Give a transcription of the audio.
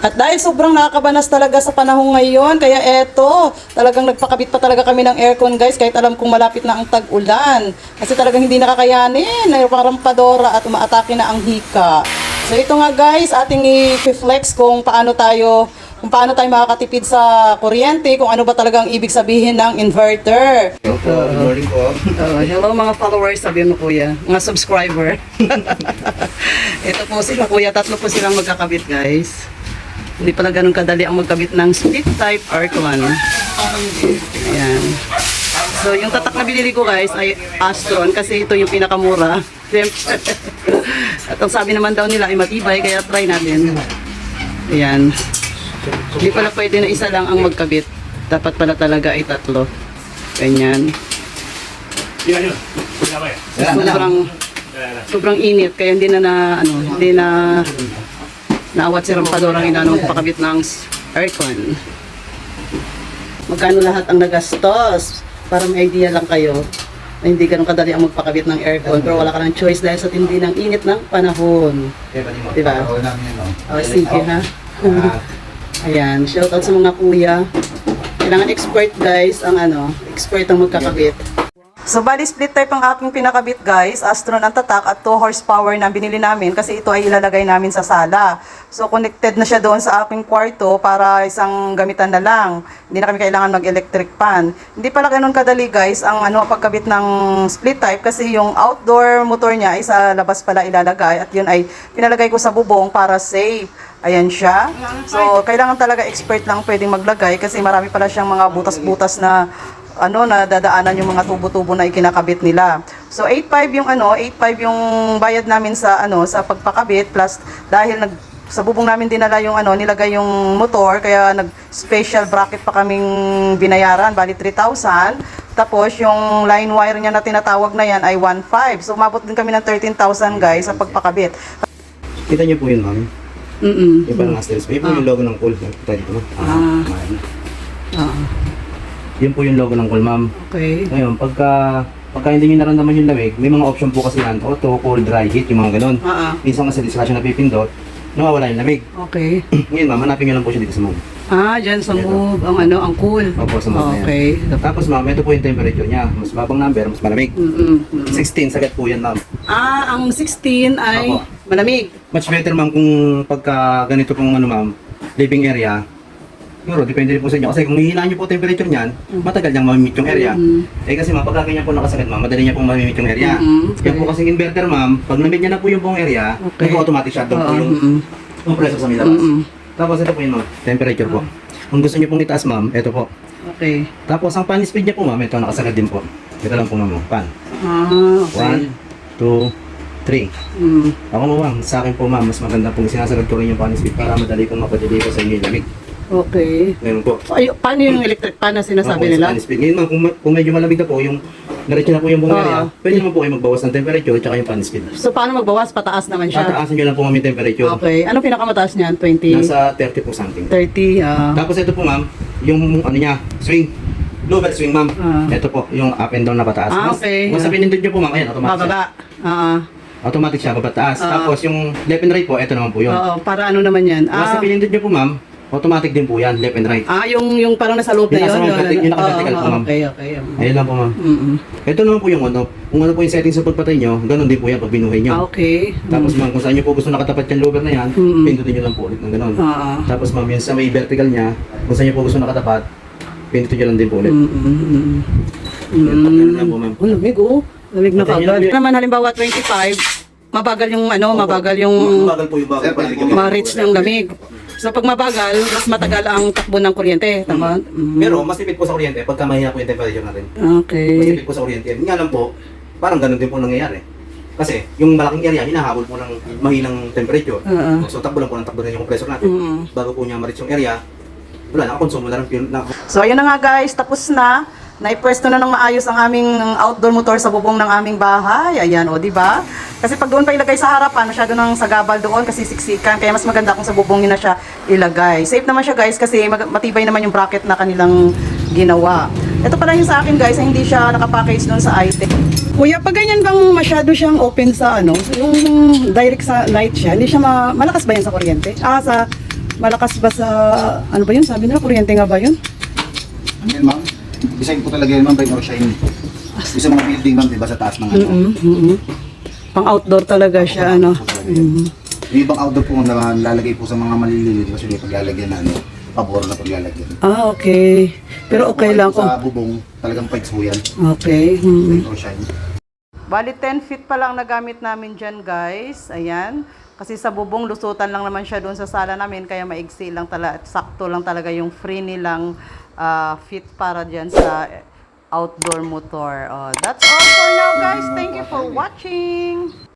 At dahil sobrang nakakabanas talaga sa panahon ngayon, kaya eto, talagang nagpakabit pa talaga kami ng aircon guys, kahit alam kong malapit na ang tag-ulan. Kasi talagang hindi nakakayanin, na parang padora at umaatake na ang hika. So ito nga guys, ating i-flex kung paano tayo makakatipid sa kuryente, kung ano ba talagang ibig sabihin ng inverter. Good morning po. Hello mga followers, sabi mo kuya, mga subscriber. Ito po sila kuya, tatlo po silang magkakabit guys. Hindi pala ganun kadali ang magkabit ng split type aircon. Ayan. So yung tatak na binili ko guys ay Astron kasi ito yung pinakamura. At ang sabi naman daw nila ay matibay, kaya try natin. Ayan. Hindi pala pwede na isa lang ang magkabit. Dapat pala talaga ay tatlo. Ganyan. Sobrang init kaya hindi na naawat si Rampador ang inanong pakabit ng aircon. Magkano lahat ang nagastos? Para may idea lang kayo na hindi ganun kadali ang magpakabit ng aircon, pero wala ka ng choice dahil sa tindi ng init ng panahon. Diba? O sige ha. Ayan, shout out sa mga kuya. Kailangan expert guys ang expert ang magkakabit. So bali split type ang aking pinakabit guys, Astron ang tatak at 2 horsepower na binili namin kasi ito ay ilalagay namin sa sala. So connected na siya doon sa aking kwarto para isang gamitan na lang. Hindi na kami kailangan mag-electric pan. Hindi pala ganun kadali guys ang pagkabit ng split type kasi yung outdoor motor niya ay sa labas pala ilalagay at yun ay pinalagay ko sa bubong para safe. Ayan siya. So kailangan talaga expert lang pwedeng maglagay kasi marami pala siyang mga butas-butas na na dadaanan yung mga tubo-tubo na ikinakabit nila. So 8.5 yung 8.5 yung bayad namin sa sa pagpakabit plus dahil sa bubong namin dinala yung nilagay yung motor kaya nag-special bracket pa kaming binayaran, bali 3,000. Tapos yung line wire niya na tinatawag na yan ay 1.5. So umabot din kami ng 13,000 guys sa pagpakabit. Kita niyo po yun, ma'am. Yung parang asterisk. Yun po yung logo ng cool. Yun po yung logo ng cool, ma'am. Okay. Ngayon, pagka hindi nyo naramdaman yung lamig, may mga option po kasi yan. Auto, cold, dry, heat, yung mga ganun. Minsan kasi discussion na pipindot, nawawala yung lamig. Okay. Ngayon, ma'am, hanapin nyo lang po siya dito sa move. Dyan sa move, ang cool. Opo, sa move na yan. Okay. Tapos, ma'am, ito po yung temperature niya. Mas babang number, mas malamig. 16, sagat po yan, ma'am. Ang 16 ay Opo. malamig. Much better, ma'am, kung pagka ganito pong ma'am, living area. Siguro, depende rin po sa inyo. Kasi kung hihinaan nyo po temperature niyan, matagal niyang mamimit yung area. Eh kasi ma'am, pagka ganyan po nakasakit ma'am, madali niya pong mamimit yung area. Kaya po kasing inverter ma'am, pag namit niya na po yung buong area, nag-automatic shutdown po yung compressor sa may labas. Tapos ito po yung ma'am, temperature po. Kung gusto niyo pong itaas ma'am, ito po. Okay. Tapos ang fan speed niya po ma'am, ito nakasagad din po. Ito lang po ma'am, fan. Okay. 1, 2, 3. Ako mo ma'am, sa akin po ma'am, mas maganda pong sinasagad ko rin yung fan speed para madali pong mapadili ko sa inyo yung lamig. Okay. Ngayon po. Paano yung electric fan na sinasabi nila? Ngayon ma'am, kung medyo malamig na po, yung diretso na po yung buong area, pwede naman po kayo magbawas ng temperature at yung fan speed. So paano magbawas? Pataas naman siya? Tataasan nyo lang po ma'am yung temperature. Okay. Anong pinakamataas niyan? 20? Nasa 30 po something. 30. Tapos ito po ma'am, yung niya, swing. Lower swing ma'am. Ito po, yung up and down na pataas. Okay. Kung sa pinindot nyo po ma'am, ayan, automatic Bababa. Automatic siya, babataas. Tapos yung left and right po, ito naman po yun. Oo, para ano naman yan? Sa pinindot nyo po ma'am, automatic din po yan, left and right. Yung parang nasa loob na yun? Yung naka-vertical po ma'am. Okay. Ayun lang po ma'am. Ito naman po yung kung ano po yung settings sa pagpatay nyo, ganun din po yan pag binuhay nyo. Okay. Tapos ma'am, kung saan nyo po gusto nakatapat yung lower na yan, pindutin nyo lang po ulit ng ganun. Tapos ma'am, yung sa may vertical niya, kung saan nyo po gusto nakatapat, pindutin nyo lang din po ulit. Ganun lang po ma'am. Lamig lamig na kagad. Naman halimbawa 25, mabagal yung Mabagal po yung bagal. ma-reach ng lamig. So pag mabagal, mas matagal ang takbo ng kuryente, tama? Pero mas tipid po sa kuryente pagka mahina po yung temperature natin. Mas Okay. tipid po sa kuryente. Nga lang po, parang ganun din po nangyayari. Kasi yung malaking area, hinahabol po ng mahinang temperature. So takbo lang po ng takbo na yung compressor natin. Bago po niya ma-reach yung area, wala, nakakonsumo na rin fuel na. So ayun na nga guys, tapos na. Naipwesto na ng maayos ang aming outdoor motor sa bubong ng aming bahay. Ayan, di ba? Kasi pag doon pa ilagay sa harapan, masyado nang sagabal doon kasi siksikan. Kaya mas maganda kung sa bubong na siya ilagay. Safe naman siya guys kasi matibay naman yung bracket na kanilang ginawa. Ito pala yung sa akin guys, hindi siya nakapackage doon sa iTech. Kuya, pag ganyan bang masyado siyang open sa yung direct sa light siya, hindi siya malakas ba yan sa kuryente? Sa Malakas ba sa, ano ba yun? Sabi nila, kuryente nga ba yun? Ano yun, ma'am? Design po talaga yun, ma'am, rain or shine. Isa mga building, ma'am, diba, sa taas ng ano. Pang outdoor talaga siya, ano? Yung ibang outdoor po na lalagay po sa mga maliliit kasi may paglalagyan na ano, pabor na paglalagyan. Ah, okay. Pero okay lang kung... Sa bubong, talagang pipes po yan. Okay. Rain or shine. Bali, 10 feet pa lang nagamit namin dyan, guys. Ayan. Kasi sa bubong, lusutan lang naman siya doon sa sala namin. Kaya maigsi lang talaga, sakto lang talaga yung free nilang fit para dyan sa outdoor motor. Oh, that's all for now, guys. Thank you for watching.